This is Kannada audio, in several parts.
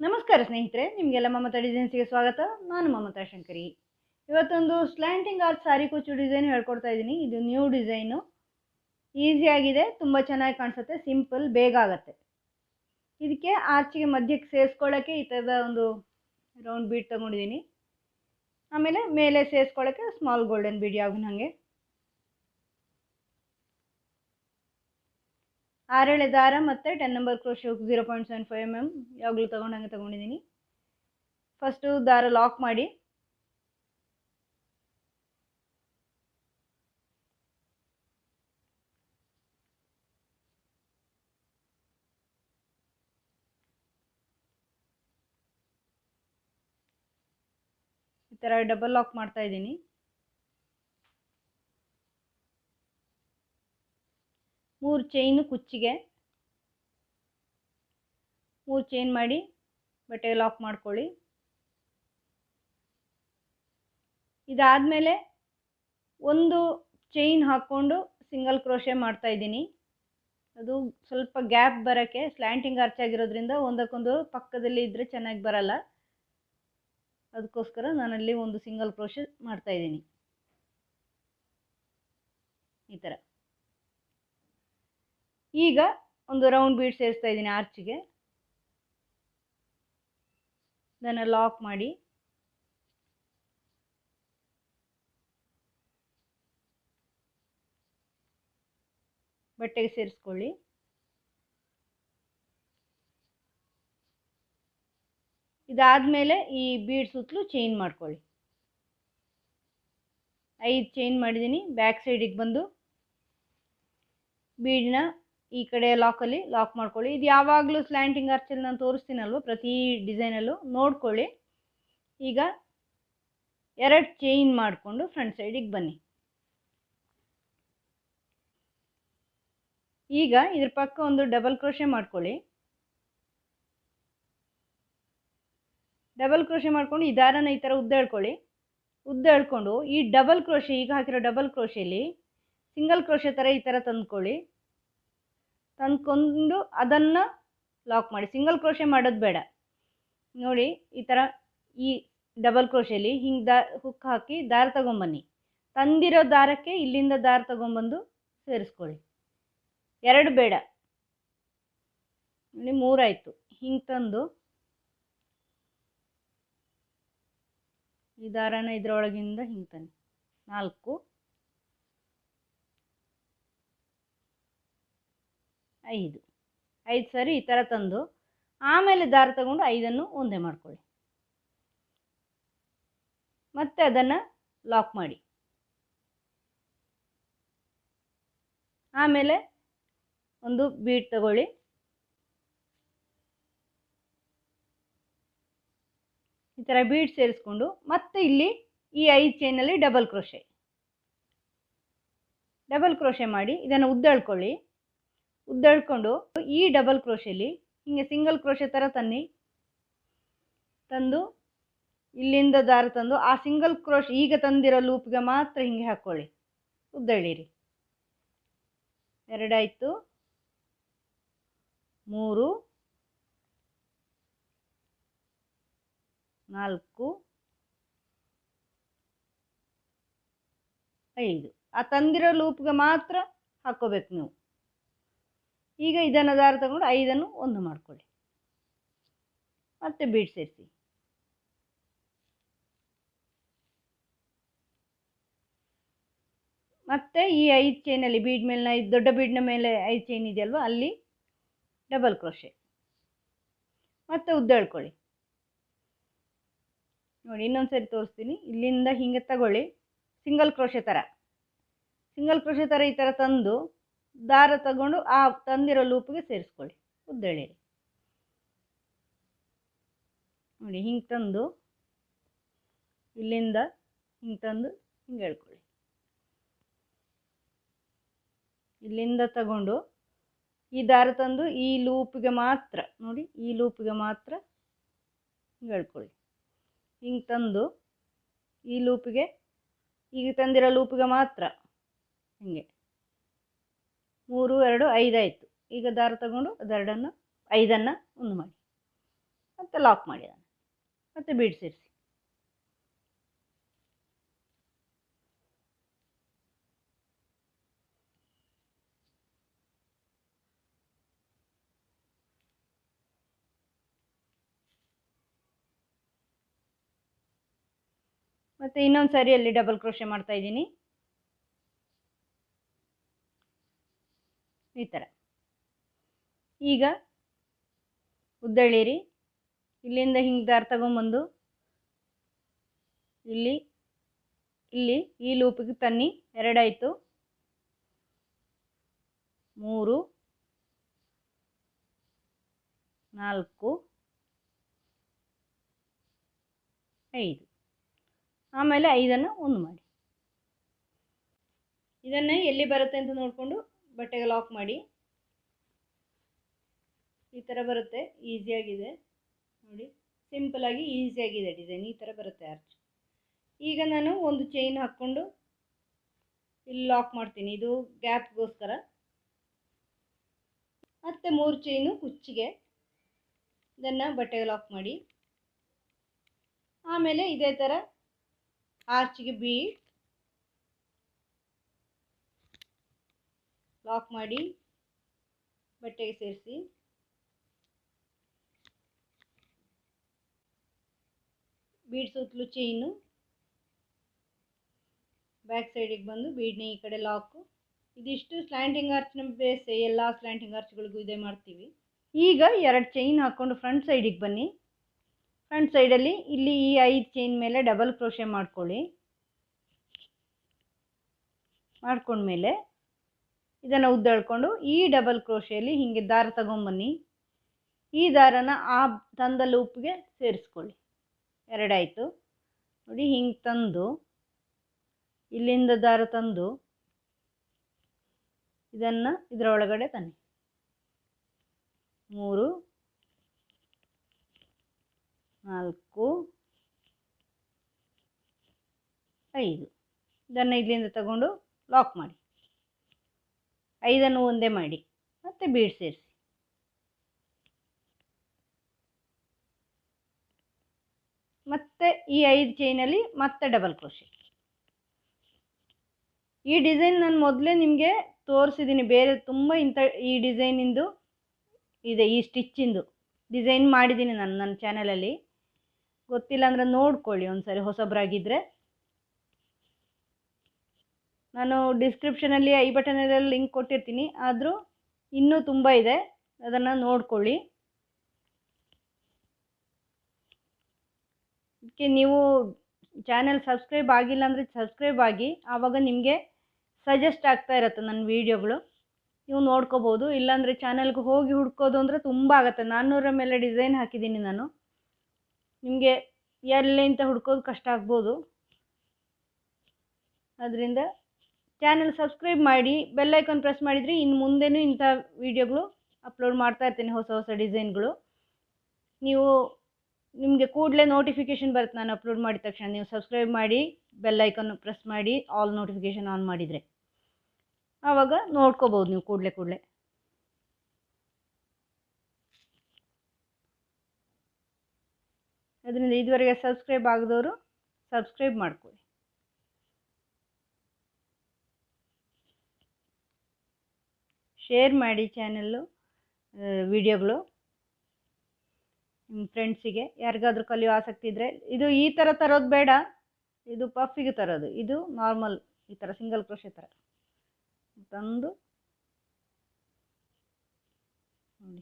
ನಮಸ್ಕಾರ ಸ್ನೇಹಿತರೆ, ನಿಮಗೆಲ್ಲ ಮಮತಾ ಡಿಸೈನ್ಸ್ಗೆ ಸ್ವಾಗತ. ನಾನು ಮಮತಾ ಶಂಕರಿ. ಇವತ್ತೊಂದು ಸ್ಲ್ಯಾಂಟಿಂಗ್ ಆರ್ಚ್ ಸಾರಿ ಕುಚ್ಚು ಡಿಸೈನ್ ಹೇಳ್ಕೊಡ್ತಾ ಇದ್ದೀನಿ. ಇದು ನ್ಯೂ ಡಿಸೈನು, ಈಸಿಯಾಗಿದೆ, ತುಂಬ ಚೆನ್ನಾಗಿ ಕಾಣಿಸುತ್ತೆ, ಸಿಂಪಲ್, ಬೇಗ ಆಗುತ್ತೆ. ಇದಕ್ಕೆ ಆರ್ಚಿಗೆ ಮಧ್ಯಕ್ಕೆ ಸೇರಿಸ್ಕೊಳ್ಳೋಕ್ಕೆ ಈ ಥರದ ಒಂದು ರೌಂಡ್ ಬೀಡ್ ತೊಗೊಂಡಿದ್ದೀನಿ. ಆಮೇಲೆ ಮೇಲೆ ಸೇರಿಸ್ಕೊಳ್ಳೋಕ್ಕೆ ಸ್ಮಾಲ್ ಗೋಲ್ಡನ್ ಬೀಡ್ ಯಾವಾಗ ಹಾಗೆ 6 ಎಳೆ ದಾರ ಮತ್ತು 10 ನಂಬರ್ ಕ್ರೋಶೆ ಹುಕ್ 0.75 mm ಯಾವಾಗಲೂ ತೊಗೊಂಡಂಗೆ ತೊಗೊಂಡಿದ್ದೀನಿ. ಫಸ್ಟು ದಾರ ಲಾಕ್ ಮಾಡಿ ಈ ಥರ ಡಬಲ್ ಲಾಕ್ ಮಾಡ್ತಾ ಇದ್ದೀನಿ. ಮೂರು ಚೈನು ಕುಚ್ಚಿಗೆ 3 ಚೈನ್ ಮಾಡಿ ಬಟ್ಟೆ ಲಾಕ್ ಮಾಡ್ಕೊಳ್ಳಿ. ಇದಾದಮೇಲೆ ಒಂದು ಚೈನ್ ಹಾಕ್ಕೊಂಡು ಸಿಂಗಲ್ ಕ್ರೋಶೆ ಮಾಡ್ತಾ ಇದ್ದೀನಿ. ಅದು ಸ್ವಲ್ಪ ಗ್ಯಾಪ್ ಬರೋಕ್ಕೆ, ಸ್ಲ್ಯಾಂಟಿಂಗ್ ಆರ್ಚ್ ಆಗಿರೋದ್ರಿಂದ ಒಂದಕ್ಕೊಂದು ಪಕ್ಕದಲ್ಲಿ ಇದ್ದರೆ ಚೆನ್ನಾಗಿ ಬರಲ್ಲ, ಅದಕ್ಕೋಸ್ಕರ ನಾನಲ್ಲಿ ಒಂದು ಸಿಂಗಲ್ ಕ್ರೋಶೆ ಮಾಡ್ತಾ ಇದ್ದೀನಿ. ಈ ಥರ ಈಗ ಒಂದು ರೌಂಡ್ ಬೀಡ್ ಸೇರಿಸ್ತಾ ಇದ್ದೀನಿ ಆರ್ಚಿಗೆ. ಅದನ್ನು ಲಾಕ್ ಮಾಡಿ ಬಟ್ಟೆಗೆ ಸೇರಿಸ್ಕೊಳ್ಳಿ. ಇದಾದಮೇಲೆ ಈ ಬೀಡ್ ಸುತ್ತಲೂ ಚೈನ್ ಮಾಡ್ಕೊಳ್ಳಿ. 5 ಚೈನ್ ಮಾಡಿದ್ದೀನಿ. ಬ್ಯಾಕ್ ಸೈಡಿಗೆ ಬಂದು ಬೀಡನ್ನ ಈ ಕಡೆ ಲಾಕಲ್ಲಿ ಲಾಕ್ ಮಾಡ್ಕೊಳ್ಳಿ. ಇದು ಯಾವಾಗಲೂ ಸ್ಲ್ಯಾಂಟಿಂಗ್ ಆರ್ಚಲ್ಲಿ ನಾನು ತೋರಿಸ್ತೀನಲ್ವ, ಪ್ರತಿ ಡಿಸೈನಲ್ಲೂ ನೋಡ್ಕೊಳ್ಳಿ. ಈಗ 2 ಚೈನ್ ಮಾಡಿಕೊಂಡು ಫ್ರಂಟ್ ಸೈಡಿಗೆ ಬನ್ನಿ. ಈಗ ಇದ್ರ ಪಕ್ಕ ಒಂದು ಡಬಲ್ ಕ್ರೋಶೆ ಮಾಡ್ಕೊಳ್ಳಿ. ಡಬಲ್ ಕ್ರೋಶೆ ಮಾಡ್ಕೊಂಡು ಈ ದಾರನ ಈ ಥರ ಉದ್ದ ಎಳ್ಕೊಳ್ಳಿ. ಉದ್ದ ಎಳ್ಕೊಂಡು ಈ ಡಬಲ್ ಕ್ರೋಶೆ, ಈಗ ಹಾಕಿರೋ ಡಬಲ್ ಕ್ರೋಶೆಯಲ್ಲಿ ಸಿಂಗಲ್ ಕ್ರೋಶೆ ಥರ ಈ ಥರ ತಂದ್ಕೊಳ್ಳಿ. ತಂದ್ಕೊಂಡು ಅದನ್ನು ಲಾಕ್ ಮಾಡಿ. ಸಿಂಗಲ್ ಕ್ರೋಶೆ ಮಾಡೋದು ಬೇಡ ನೋಡಿ. ಈ ಥರ ಈ ಡಬಲ್ ಕ್ರೋಶೆಯಲ್ಲಿ ಹಿಂಗೆ ಹುಕ್ ಹಾಕಿ ದಾರ ತಗೊಂಬನ್ನಿ. ತಂದಿರೋ ದಾರಕ್ಕೆ ಇಲ್ಲಿಂದ ದಾರ ತಗೊಂಬಂದು ಸೇರಿಸ್ಕೊಳ್ಳಿ. 2 ಬೇಡ ನೋಡಿ, 3 ಆಯಿತು. ಹಿಂಗೆ ತಂದು ಈ ದಾರನ ಇದರೊಳಗಿಂದ ಹಿಂಗೆ ತನ್ನಿ. 4 5 ಸರಿ ಈ ಥರ ತಂದು ಆಮೇಲೆ ದಾರ ತಗೊಂಡು 5ಅನ್ನು ಒಂದೇ ಮಾಡ್ಕೊಳ್ಳಿ. ಮತ್ತೆ ಅದನ್ನು ಲಾಕ್ ಮಾಡಿ. ಆಮೇಲೆ ಒಂದು ಬೀಡ್ ತಗೊಳ್ಳಿ. ಈ ಥರ ಬೀಡ್ ಸೇರಿಸ್ಕೊಂಡು ಮತ್ತೆ ಇಲ್ಲಿ ಈ 5 ಚೈನಲ್ಲಿ ಡಬಲ್ ಕ್ರೋಶೆ ಮಾಡಿ ಇದನ್ನು ಉದ್ದೆಳ್ಕೊಳ್ಳಿ. ಉದ್ದೆಳ್ಕೊಂಡು ಈ ಡಬಲ್ ಕ್ರೋಶೆಯಲ್ಲಿ ಹಿಂಗೆ ಸಿಂಗಲ್ ಕ್ರೋಶೆ ಥರ ತನ್ನಿ. ತಂದು ಇಲ್ಲಿಂದ ದಾರ ತಂದು ಆ ಸಿಂಗಲ್ ಕ್ರೋಶೆ ಈಗ ತಂದಿರೋ ಲೂಪ್ಗೆ ಮಾತ್ರ ಹಿಂಗೆ ಹಾಕ್ಕೊಳ್ಳಿ. ಉದ್ದೆಳೀರಿ. 2 ಆಯಿತು. 3 4 5 ಆ ತಂದಿರೋ ಲೂಪ್ಗೆ ಮಾತ್ರ ಹಾಕ್ಕೋಬೇಕು ನೀವು. ಈಗ ಇದನ್ನು ದಾರ ತಗೊಂಡು 5ಅನ್ನು ಒಂದು ಮಾಡ್ಕೊಳ್ಳಿ. ಮತ್ತೆ ಬೀಡ್ ಸೇರಿಸಿ. ಮತ್ತೆ ಈ 5 ಚೈನಲ್ಲಿ ಬೀಡ್ ಮೇಲಿನ ದೊಡ್ಡ ಬೀಡ್ನ ಮೇಲೆ 5 ಚೈನ್ ಇದೆಯಲ್ವ, ಅಲ್ಲಿ ಡಬಲ್ ಕ್ರೋಶೆ ಮತ್ತೆ ಉದ್ದ ಎಳ್ಕೊಳ್ಳಿ. ನೋಡಿ, ಇನ್ನೊಂದು ಸರಿ ತೋರಿಸ್ತೀನಿ. ಇಲ್ಲಿಂದ ಹಿಂಗೆ ತಗೊಳ್ಳಿ. ಸಿಂಗಲ್ ಕ್ರೋಶೆ ಥರ ಈ ಥರ ತಂದು ದಾರ ತಗೊಂಡು ಆ ತಂದಿರೋ ಲೂಪ್ಗೆ ಸೇರಿಸ್ಕೊಳ್ಳಿ. ಉದ್ದೆಳೀರಿ. ನೋಡಿ, ಹಿಂಗೆ ತಂದು ಇಲ್ಲಿಂದ ಹಿಂಗೆ ತಂದು ಹಿಂಗೆ ಎಳ್ಕೊಳ್ಳಿ. ಇಲ್ಲಿಂದ ತಗೊಂಡು ಈ ದಾರ ತಂದು ಈ ಲೂಪ್ಗೆ ಮಾತ್ರ ನೋಡಿ, ಈ ಲೂಪ್ಗೆ ಮಾತ್ರ ಹಿಂಗೆ ಎಳ್ಕೊಳ್ಳಿ. ಹಿಂಗೆ ತಂದು ಈ ಲೂಪಿಗೆ ಈಗ ತಂದಿರೋ ಲೂಪಿಗೆ ಮಾತ್ರ ಹಿಂಗೆ 3 2 5 ಆಯಿತು. ಈಗ ದಾರ ತಗೊಂಡು ಅದೆರಡನ್ನು 5ಅನ್ನು ಒಂದು ಮಾಡಿ. ಮತ್ತೆ ಲಾಕ್ ಮಾಡಿ ಅದನ್ನು, ಮತ್ತೆ ಬೀಡ್ ಸೇರಿಸಿ. ಮತ್ತು ಇನ್ನೊಂದು ಸಾರಿ ಅಲ್ಲಿ ಡಬಲ್ ಕ್ರೋಶೆ ಮಾಡ್ತಾ ಇದ್ದೀನಿ. ಈ ಥರ. ಈಗ ಉದ್ದೆಳೀರಿ, ಇಲ್ಲಿಂದ ಹಿಂಗೆ ದಾರ ತಗೊಂಬಂದು ಇಲ್ಲಿ ಈ ಲೂಪಿಗೆ ತನ್ನಿ. 2 ಆಯಿತು, 3, 4, 5. ಆಮೇಲೆ 5ಅನ್ನು 1 ಮಾಡಿ. ಇದನ್ನು ಎಲ್ಲಿ ಬರುತ್ತೆ ಅಂತ ನೋಡಿಕೊಂಡು ಬಟ್ಟೆಗೆ ಲಾಕ್ ಮಾಡಿ. ಈ ಥರ ಬರುತ್ತೆ. ಈಸಿಯಾಗಿದೆ ನೋಡಿ, ಸಿಂಪಲಾಗಿ ಈಸಿಯಾಗಿದೆ ಡಿಸೈನ್. ಈ ಥರ ಬರುತ್ತೆ ಆರ್ಚ್. ಈಗ ನಾನು ಒಂದು ಚೈನ್ ಹಾಕ್ಕೊಂಡು ಇಲ್ಲಿ ಲಾಕ್ ಮಾಡ್ತೀನಿ, ಇದು ಗ್ಯಾಪ್ಗೋಸ್ಕರ. ಮತ್ತು 3 ಚೈನು ಕುಚ್ಚಿಗೆ. ಇದನ್ನು ಬಟ್ಟೆಗೆ ಲಾಕ್ ಮಾಡಿ. ಆಮೇಲೆ ಇದೇ ಥರ ಆರ್ಚಿಗೆ ಬೀಡ್ ಲಾಕ್ ಮಾಡಿ ಬಟ್ಟೆಗೆ ಸೇರಿಸಿ. ಬೀಡ್ ಸುತ್ತಲೂ ಚೈನು, ಬ್ಯಾಕ್ ಸೈಡಿಗೆ ಬಂದು ಬೀಡ್ನ ಈ ಕಡೆ ಲಾಕು. ಇದಿಷ್ಟು ಸ್ಲ್ಯಾಂಟಿಂಗ್ ಆರ್ಚ್ನ ಬೇಸ್. ಎಲ್ಲ ಸ್ಲ್ಯಾಂಟಿಂಗ್ ಆರ್ಚ್ಗಳಿಗೂ ಇದೇ ಮಾಡ್ತೀವಿ. ಈಗ 2 ಚೈನ್ ಹಾಕ್ಕೊಂಡು ಫ್ರಂಟ್ ಸೈಡಿಗೆ ಬನ್ನಿ. ಫ್ರಂಟ್ ಸೈಡಲ್ಲಿ ಇಲ್ಲಿ ಈ 5 ಚೈನ್ ಮೇಲೆ ಡಬಲ್ ಕ್ರೋಶೆ ಮಾಡ್ಕೊಳ್ಳಿ. ಮಾಡ್ಕೊಂಡ್ಮೇಲೆ ಇದನ್ನು ಉದ್ದೆಳ್ಕೊಂಡು ಈ ಡಬಲ್ ಕ್ರೋಶೆಯಲ್ಲಿ ಹೀಗೆ ದಾರ ತಗೊಂಬನ್ನಿ. ಈ ದಾರನ ಆ ತಂದ ಲೂಪ್ಗೆ ಸೇರಿಸ್ಕೊಳ್ಳಿ. 2 ಆಯಿತು ನೋಡಿ. ಹಿಂಗೆ ತಂದು ಇಲ್ಲಿಂದ ದಾರ ತಂದು ಇದನ್ನು ಇದರ ಒಳಗಡೆ ತನ್ನಿ. 3, 4, 5. ಇದನ್ನು ಇಲ್ಲಿಂದ ತಗೊಂಡು ಲಾಕ್ ಮಾಡಿ. 5ಅನ್ನು ಒಂದೇ ಮಾಡಿ ಮತ್ತೆ ಬೀಡ್ ಸೇರಿಸಿ. ಮತ್ತೆ ಈ 5 ಚೈನಲ್ಲಿ ಮತ್ತೆ ಡಬಲ್ ಕ್ರೋಶೆ. ಈ ಡಿಸೈನ್ ನಾನು ಮೊದಲೇ ನಿಮಗೆ ತೋರಿಸಿದ್ದೀನಿ. ಬೇರೆ ತುಂಬ ಈ ಡಿಸೈನಿಂದು ಇದೆ, ಈ ಸ್ಟಿಚ್ಚಿಂದು ಡಿಸೈನ್ ಮಾಡಿದ್ದೀನಿ ನಾನು ನನ್ನ ಚಾನಲಲ್ಲಿ. ಗೊತ್ತಿಲ್ಲ ಅಂದರೆ ನೋಡ್ಕೊಳ್ಳಿ ಒಂದ್ಸರಿ, ಹೊಸಬ್ರಾಗಿದ್ದರೆ. ನಾನು ಡಿಸ್ಕ್ರಿಪ್ಷನಲ್ಲಿ ಐ ಬಟನಲ್ಲಿ ಲಿಂಕ್ ಕೊಟ್ಟಿರ್ತೀನಿ. ಆದರೂ ಇನ್ನೂ ತುಂಬ ಇದೆ, ಅದನ್ನು ನೋಡ್ಕೊಳ್ಳಿ. ಇದಕ್ಕೆ ನೀವು ಚಾನೆಲ್ ಸಬ್ಸ್ಕ್ರೈಬ್ ಆಗಿಲ್ಲ ಅಂದರೆ ಸಬ್ಸ್ಕ್ರೈಬ್ ಆಗಿ, ಆವಾಗ ನಿಮಗೆ ಸಜೆಸ್ಟ್ ಆಗ್ತಾ ಇರುತ್ತೆ ನನ್ನ ವೀಡಿಯೋಗಳು, ನೀವು ನೋಡ್ಕೋಬೋದು. ಇಲ್ಲಾಂದರೆ ಚಾನಲ್ಗೆ ಹೋಗಿ ಹುಡ್ಕೋದು ಅಂದರೆ ತುಂಬ ಆಗುತ್ತೆ. 400 ಮೇಲೆ ಡಿಸೈನ್ ಹಾಕಿದ್ದೀನಿ ನಾನು. ನಿಮಗೆ ಎಲ್ಲಿಂತ ಹುಡ್ಕೋದು ಕಷ್ಟ ಆಗ್ಬೋದು. ಅದರಿಂದ ಚಾನಲ್ ಸಬ್ಸ್ಕ್ರೈಬ್ ಮಾಡಿ, ಬೆಲ್ ಐಕಾನ್ ಪ್ರೆಸ್ ಮಾಡಿದರೆ ಇನ್ನು ಮುಂದೆನೂ ಇಂಥ ವೀಡಿಯೋಗಳು ಅಪ್ಲೋಡ್ ಮಾಡ್ತಾ ಇರ್ತೀನಿ, ಹೊಸ ಹೊಸ ಡಿಸೈನ್ಗಳು. ನಿಮಗೆ ಕೂಡಲೇ ನೋಟಿಫಿಕೇಷನ್ ಬರುತ್ತೆ ನಾನು ಅಪ್ಲೋಡ್ ಮಾಡಿದ ತಕ್ಷಣ. ನೀವು ಸಬ್ಸ್ಕ್ರೈಬ್ ಮಾಡಿ ಬೆಲ್ ಐಕಾನ್ ಪ್ರೆಸ್ ಮಾಡಿ ಆಲ್ ನೋಟಿಫಿಕೇಷನ್ ಆನ್ ಮಾಡಿದರೆ ಆವಾಗ ನೋಡ್ಕೋಬೋದು ನೀವು ಕೂಡಲೇ. ಅದರಿಂದ ಇದುವರೆಗೆ ಸಬ್ಸ್ಕ್ರೈಬ್ ಆಗದವರು ಸಬ್ಸ್ಕ್ರೈಬ್ ಮಾಡ್ಕೊಳ್ಳಿ. ಶೇರ್ ಮಾಡಿ ಚಾನಲ್ಲು ವಿಡಿಯೋಗಳು ನಿಮ್ಮ ಫ್ರೆಂಡ್ಸಿಗೆ, ಯಾರಿಗಾದ್ರೂ ಕಲಿಯೋ ಆಸಕ್ತಿ ಇದ್ದರೆ. ಇದು ಈ ಥರ ತರೋದು ಬೇಡ, ಇದು ಪಫಿಗೆ ತರೋದು. ಇದು ನಾರ್ಮಲ್ ಈ ಥರ ಸಿಂಗಲ್ ಕ್ರೋಶೆ ಥರ ತಂದು ನೋಡಿ,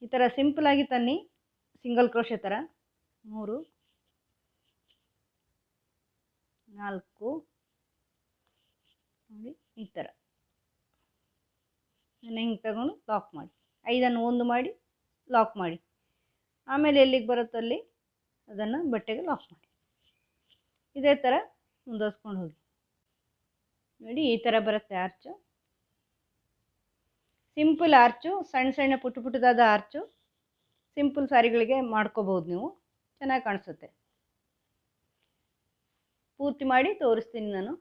ಈ ಥರ ಸಿಂಪಲಾಗಿ ತನ್ನಿ, ಸಿಂಗಲ್ ಕ್ರೋಶೆ ಥರ. 3, 4 ನೋಡಿ, ಈ ಥರ ಹಿಂಗೆ ತಗೊಂಡು ಲಾಕ್ ಮಾಡಿ. 5ಅನ್ನು 1 ಮಾಡಿ ಲಾಕ್ ಮಾಡಿ. ಆಮೇಲೆ ಎಲ್ಲಿಗೆ ಬರುತ್ತಲ್ಲಿ ಅದನ್ನು ಬಟ್ಟೆಗೆ ಲಾಕ್ ಮಾಡಿ. ಇದೇ ಥರ ಮುಂದುವರ್ಸ್ಕೊಂಡು ಹೋಗಿ ನೋಡಿ. ಈ ಥರ ಬರುತ್ತೆ ಆರ್ಚು. ಸಿಂಪಲ್ ಆರ್ಚು, ಸಣ್ಣ ಸಣ್ಣ ಪುಟ್ಟದಾದ ಆರ್ಚು. ಸಿಂಪಲ್ ಸಾರಿಗಳಿಗೆ ಮಾಡ್ಕೋಬೋದು ನೀವು, ಚೆನ್ನಾಗಿ ಕಾಣಿಸುತ್ತೆ. ಪೂರ್ತಿ ಮಾಡಿ ತೋರಿಸ್ತೀನಿ ನಾನು.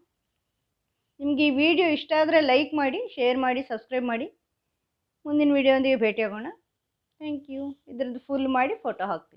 ನಿಮಗೆ ಈ ವಿಡಿಯೋ ಇಷ್ಟ ಆದರೆ ಲೈಕ್ ಮಾಡಿ, ಶೇರ್ ಮಾಡಿ, ಸಬ್ಸ್ಕ್ರೈಬ್ ಮಾಡಿ. ಮುಂದಿನ ವಿಡಿಯೋದೊಂದಿಗೆ ಭೇಟಿಯಾಗೋಣ. Thank you. ಇದರದ್ದು ಫುಲ್ ಫುಲ್ ಮಾಡಿ ಫೋಟೋ ಹಾಕ್ತೀನಿ.